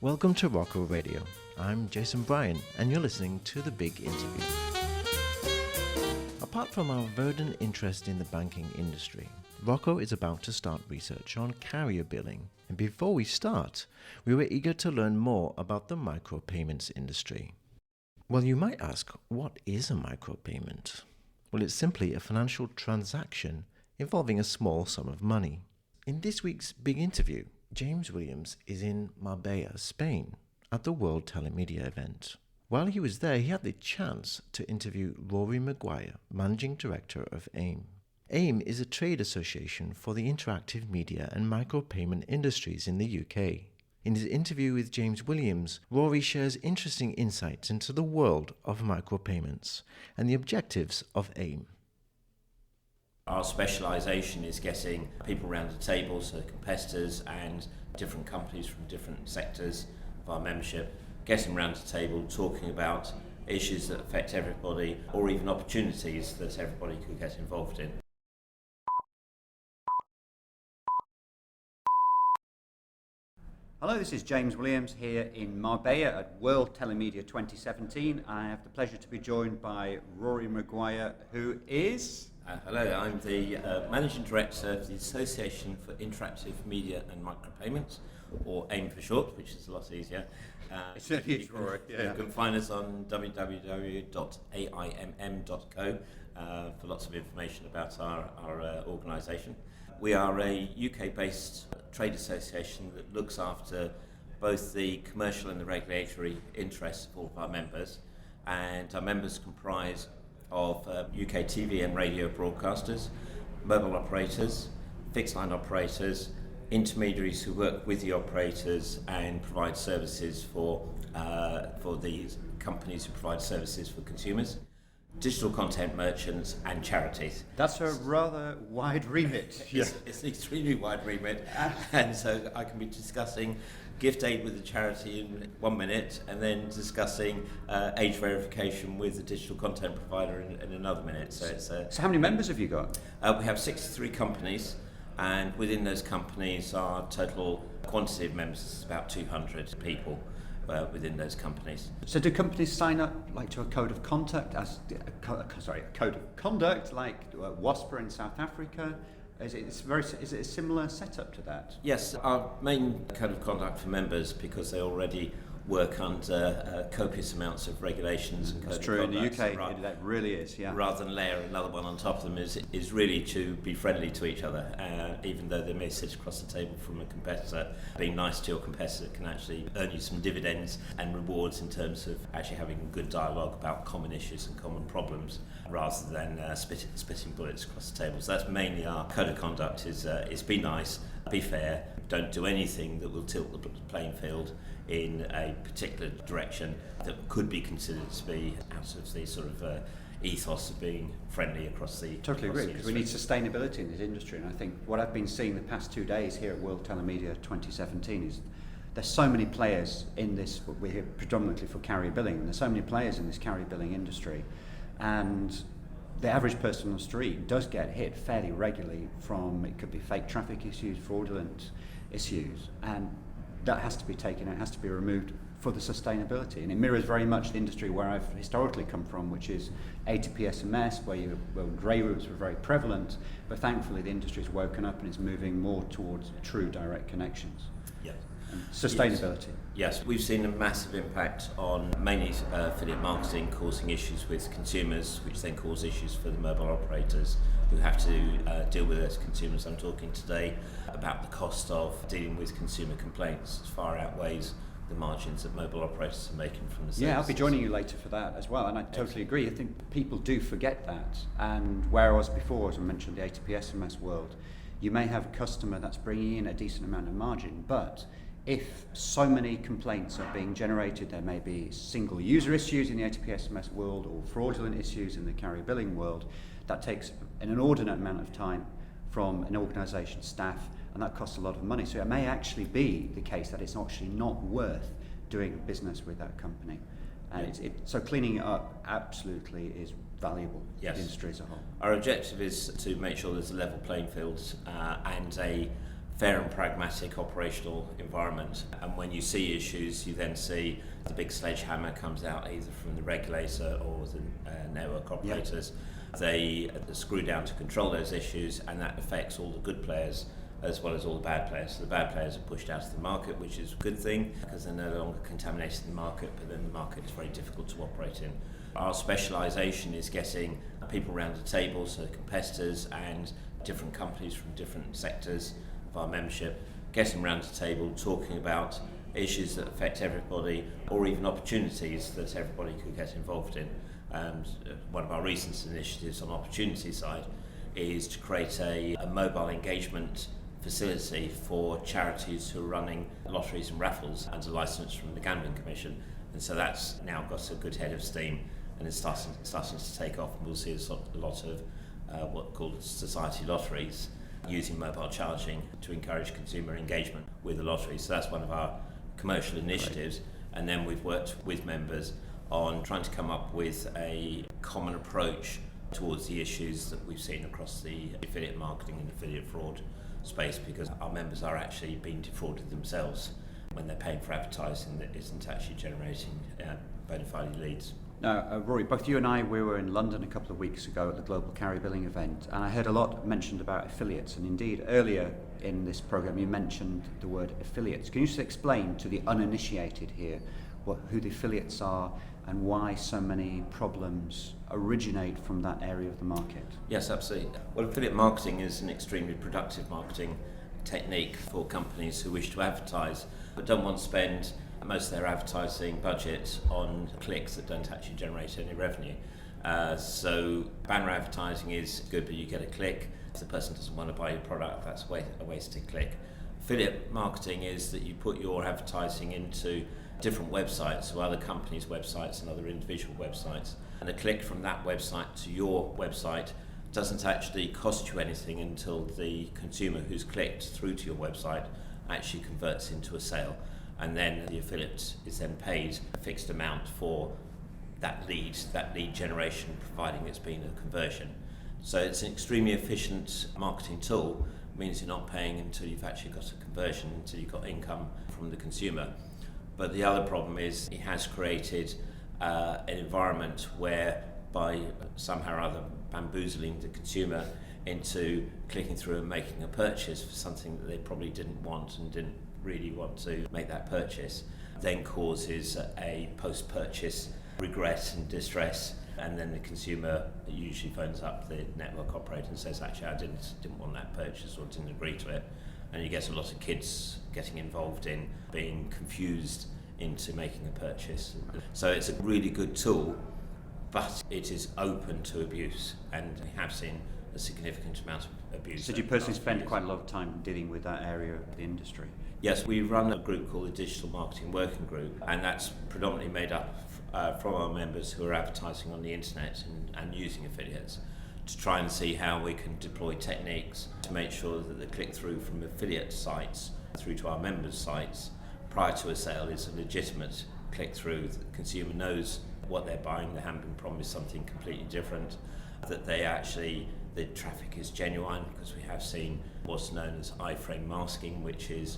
Welcome to ROCCO Radio. I'm Jason Bryan, and you're listening to The Big Interview. Apart from our verdant interest in the banking industry, ROCCO is about to start research on carrier billing. And before we start, we were eager to learn more about the micropayments industry. Well, you might ask, what is a micropayment? Well, it's simply a financial transaction involving a small sum of money. In this week's Big Interview, James Williams is in Marbella, Spain, at the World Telemedia event. While he was there, he had the chance to interview Rory Maguire, Managing Director of AIMM. AIMM is a trade association for the interactive media and micropayment industries in the UK. In his interview with James Williams, Rory shares interesting insights into the world of micropayments and the objectives of AIMM. Our specialisation is getting people around the table, so competitors and different companies from different sectors of our membership, getting around the table, talking about issues that affect everybody or even opportunities that everybody could get involved in. Hello, this is James Williams here in Marbella at World Telemedia 2017. I have the pleasure to be joined by Rory Maguire, who is... Hello, I'm the Managing Director of the Association for Interactive Media and Micropayments, or AIMM for short, which is a lot easier. It certainly is, Rory. You can find us on www.aimm.co for lots of information about our organisation. We are a UK-based trade association that looks after both the commercial and the regulatory interests of all of our members, and our members comprise of UK TV and radio broadcasters, mobile operators, fixed line operators, intermediaries who work with the operators and provide services for these companies who provide services for consumers, digital content merchants and charities. That's a rather wide remit. It's an extremely wide remit, and so I can be discussing gift aid with the charity in 1 minute and then discussing age verification with the digital content provider in another minute. So how many members have you got? We have 63 companies, and within those companies our total quantity of members is about 200 people within those companies. So do companies sign up like to a code of conduct a code of conduct like WASPA in South Africa? Is it a similar setup to that? Yes, our main code of conduct for members, because they already work under copious amounts of regulations and code of conduct. That's true, in the UK that really is, yeah. Rather than layer another one on top of them is really to be friendly to each other, even though they may sit across the table from a competitor. Being nice to your competitor can actually earn you some dividends and rewards in terms of actually having a good dialogue about common issues and common problems, rather than spitting bullets across the table. So that's mainly our code of conduct, is be nice, be fair, don't do anything that will tilt the playing field in a particular direction that could be considered to be out of the sort of ethos of being friendly across the Totally agree, because we need sustainability in this industry, and I think what I've been seeing the past 2 days here at World Telemedia 2017 is there's so many players in this. We're here predominantly for carrier billing, and there's so many players in this carrier billing industry, and the average person on the street does get hit fairly regularly from, it could be fake traffic issues, fraudulent issues, and that has to be taken, it has to be removed for the sustainability. And it mirrors very much the industry where I've historically come from, which is A2P SMS, where grey routes were very prevalent, but thankfully the industry's woken up and is moving more towards true direct connections. Yes. And sustainability. Yes, we've seen a massive impact on mainly affiliate marketing causing issues with consumers, which then cause issues for the mobile operators who have to deal with those consumers. I'm talking today about the cost of dealing with consumer complaints. It far outweighs the margins that mobile operators are making from the services. Yeah, I'll be joining you later for that as well, and I totally agree. I think people do forget that, and whereas before, as I mentioned, the A2P SMS world, you may have a customer that's bringing in a decent amount of margin, but if so many complaints are being generated, there may be single user issues in the A2P SMS world or fraudulent issues in the carrier billing world. That takes an inordinate amount of time from an organisation's staff, and that costs a lot of money. So it may actually be the case that it's actually not worth doing business with that company. And so cleaning it up absolutely is valuable for the industry as a whole. Our objective is to make sure there's a level playing field and a fair and pragmatic operational environment. And when you see issues, you then see the big sledgehammer comes out either from the regulator or the network operators. Yep. They screw down to control those issues, and that affects all the good players as well as all the bad players. So the bad players are pushed out of the market, which is a good thing because they're no longer contaminating the market, but then the market is very difficult to operate in. Our specialisation is getting people around the table, so competitors and different companies from different sectors of our membership, getting around the table, talking about issues that affect everybody or even opportunities that everybody could get involved in. And one of our recent initiatives on the opportunity side is to create a mobile engagement facility for charities who are running lotteries and raffles under licence from the Gambling Commission. And so that's now got a good head of steam and it's starting to take off, and we'll see a lot of what are called society lotteries using mobile charging to encourage consumer engagement with the lottery. So that's one of our commercial initiatives. Right. And then we've worked with members on trying to come up with a common approach towards the issues that we've seen across the affiliate marketing and affiliate fraud space, because our members are actually being defrauded themselves when they're paying for advertising that isn't actually generating bona fide leads. Now, Rory, both you and I, we were in London a couple of weeks ago at the Global Carrier Billing event, and I heard a lot mentioned about affiliates, and indeed earlier in this programme you mentioned the word affiliates. Can you just explain to the uninitiated here who the affiliates are and why so many problems originate from that area of the market? Yes, absolutely. Well, affiliate marketing is an extremely productive marketing technique for companies who wish to advertise but don't want to spend most of their advertising budget on clicks that don't actually generate any revenue. So banner advertising is good, but you get a click. If the person doesn't want to buy your product, that's a wasted click. Affiliate marketing is that you put your advertising into different websites, so other companies' websites and other individual websites, and a click from that website to your website doesn't actually cost you anything until the consumer who's clicked through to your website actually converts into a sale, and then the affiliate is then paid a fixed amount for that lead generation, providing it's been a conversion. So it's an extremely efficient marketing tool. It means you're not paying until you've actually got a conversion, until you've got income from the consumer. But the other problem is it has created an environment where, by somehow or other bamboozling the consumer into clicking through and making a purchase for something that they probably didn't want and didn't really want to make that purchase, then causes a post-purchase regret and distress, and then the consumer usually phones up the network operator and says, actually I didn't want that purchase or didn't agree to it. And you get a lot of kids getting involved in being confused into making a purchase. So it's a really good tool, but it is open to abuse, and we have seen a significant amount of abuse. So do you personally spend quite a lot of time dealing with that area of the industry? Yes, we run a group called the Digital Marketing Working Group, and that's predominantly made up from our members who are advertising on the internet and using affiliates, to try and see how we can deploy techniques to make sure that the click-through from affiliate sites through to our members' sites prior to a sale is a legitimate click-through, that the consumer knows what they're buying, they haven't been promised something completely different, that the traffic is genuine, because we have seen what's known as iframe masking, which is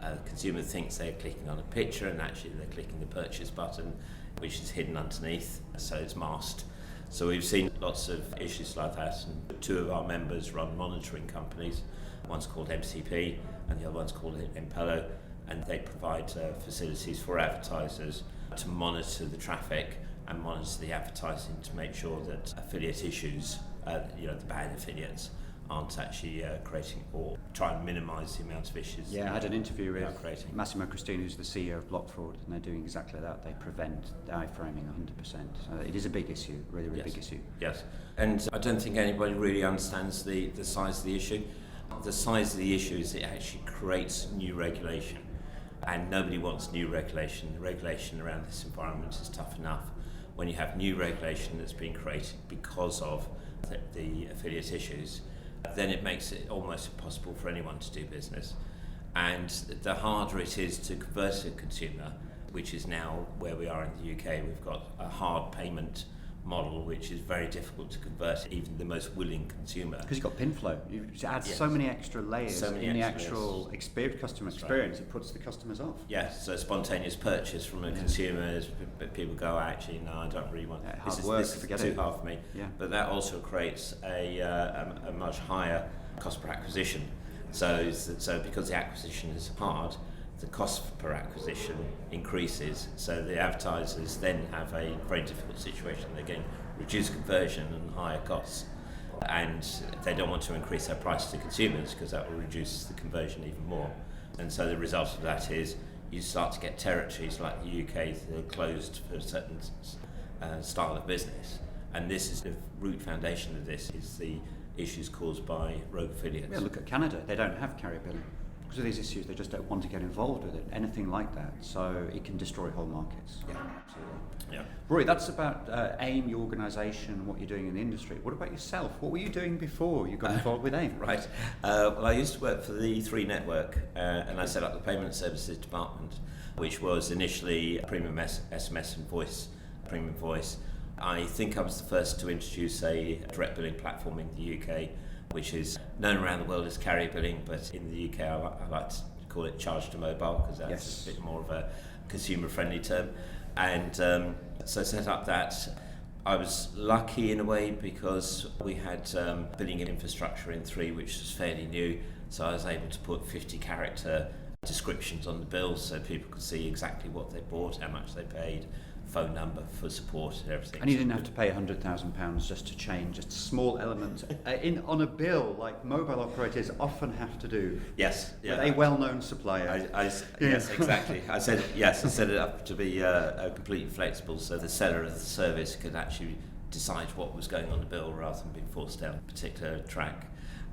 a consumer thinks they're clicking on a picture and actually they're clicking the purchase button, which is hidden underneath, so it's masked. So we've seen lots of issues like that, and two of our members run monitoring companies. One's called MCP and the other one's called Impello, and they provide facilities for advertisers to monitor the traffic and monitor the advertising to make sure that affiliate issues, the bad affiliates, aren't actually creating, or try and minimise the amount of issues. Yeah, I had an interview with Massimo Christine, who's the CEO of Block Fraud, and they're doing exactly that. They prevent the iframing 100%. So it is a big issue, really big issue. Yes, and I don't think anybody really understands the size of the issue. The size of the issue is it actually creates new regulation, and nobody wants new regulation. The regulation around this environment is tough enough. When you have new regulation that's being created because of the affiliate issues, then it makes it almost impossible for anyone to do business. And the harder it is to convert a consumer, which is now where we are in the UK, we've got a hard payment model, which is very difficult to convert even the most willing consumer. Because you've got pin flow. You add Yes. so many extra layers So many in the extra actual customer experience, it puts the customers off. Yeah, so spontaneous purchase from a consumer, is, people go, actually, no, I don't really want this is too hard for me. Yeah. But that also creates a much higher cost per acquisition. So because the acquisition is hard, the cost per acquisition increases, so the advertisers then have a very difficult situation. They're getting reduced conversion and higher costs, and they don't want to increase their price to consumers because that will reduce the conversion even more. And so the result of that is you start to get territories like the UK that are closed for a certain style of business, and this is the root foundation of this, is the issues caused by rogue affiliates. Yeah, look at Canada. They don't have carrier billing. Because of these issues, they just don't want to get involved with it, anything like that. So it can destroy whole markets. Yeah, absolutely. Yeah. Rory, that's about AIMM, your organisation, what you're doing in the industry. What about yourself? What were you doing before you got involved with AIMM? Right. Well, I used to work for the 3 Network, and I set up the Payment Services Department, which was initially premium SMS and voice, premium voice. I think I was the first to introduce a direct billing platform in the UK, which is known around the world as carrier billing, but in the UK I like to call it charge to mobile, because that's a bit more of a consumer-friendly term. And so set up that. I was lucky in a way because we had billing infrastructure in 3, which was fairly new, so I was able to put 50-character descriptions on the bills so people could see exactly what they bought, how much they paid, phone number for support and everything. And you didn't have to pay £100,000 just to change just a small element on a bill, like mobile operators often have to do. Yes, yeah. With a well-known supplier. Yes, exactly. I set it up to be completely flexible, so the seller of the service could actually decide what was going on the bill rather than being forced down a particular track.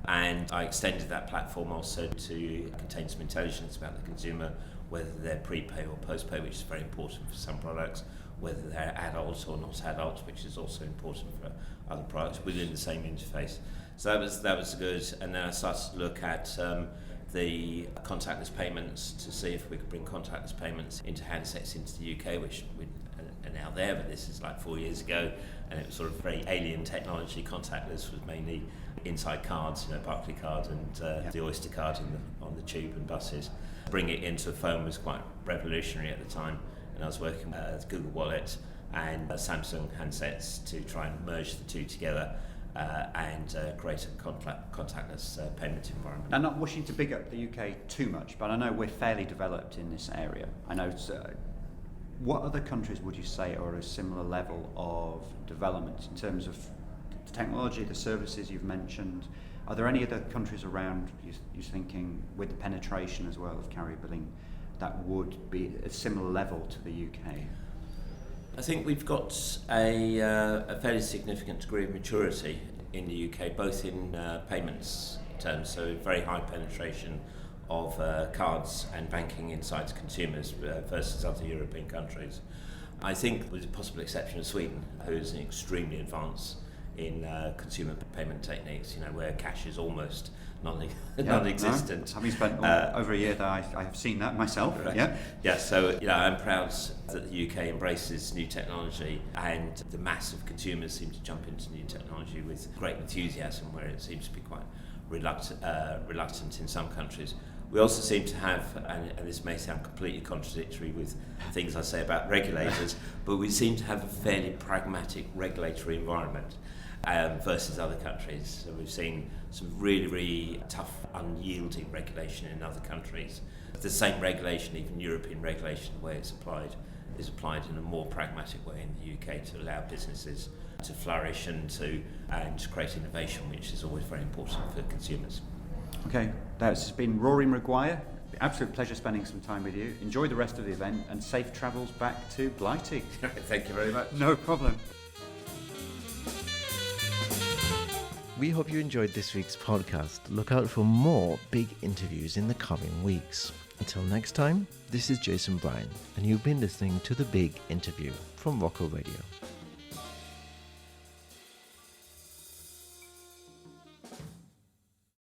And I extended that platform also to contain some intelligence about the consumer, whether they're prepay or postpay, which is very important for some products, whether they're adults or not adults, which is also important for other products within the same interface. So that was good. And then I started to look at the contactless payments to see if we could bring contactless payments into handsets into the UK, which we are now there, but this is like 4 years ago, and it was sort of very alien technology. Contactless was mainly inside cards, Barclay card and the Oyster card on the tube and buses. Bring it into a phone was quite revolutionary at the time, and I was working with Google Wallet and Samsung handsets to try and merge the two together and create a contactless payment environment. Now, not wishing to big up the UK too much, but I know we're fairly developed in this area. I know. What other countries would you say are at a similar level of development in terms of the technology, the services you've mentioned? Are there any other countries around you're thinking with the penetration as well of carrier billing that would be a similar level to the UK? I think we've got a fairly significant degree of maturity in the UK, both in payments terms, so very high penetration of cards and banking inside consumers versus other European countries. I think, with the possible exception of Sweden, who's extremely advanced in consumer payment techniques, where cash is almost non-existent. No. Having spent over a year there, I have seen that myself. Right. Yeah. So I'm proud that the UK embraces new technology, and the mass of consumers seem to jump into new technology with great enthusiasm, where it seems to be quite reluctant in some countries. We also seem to have, and this may sound completely contradictory with things I say about regulators, but we seem to have a fairly pragmatic regulatory environment versus other countries. So we've seen some really, really tough, unyielding regulation in other countries. The same regulation, even European regulation, the way it's applied, is applied in a more pragmatic way in the UK to allow businesses to flourish and to create innovation, which is always very important for consumers. Okay, that's been Rory Maguire. Absolute pleasure spending some time with you. Enjoy the rest of the event and safe travels back to Blighty. Thank you very much. No problem. We hope you enjoyed this week's podcast. Look out for more big interviews in the coming weeks. Until next time, this is Jason Bryan, and you've been listening to The Big Interview from ROCCO Radio.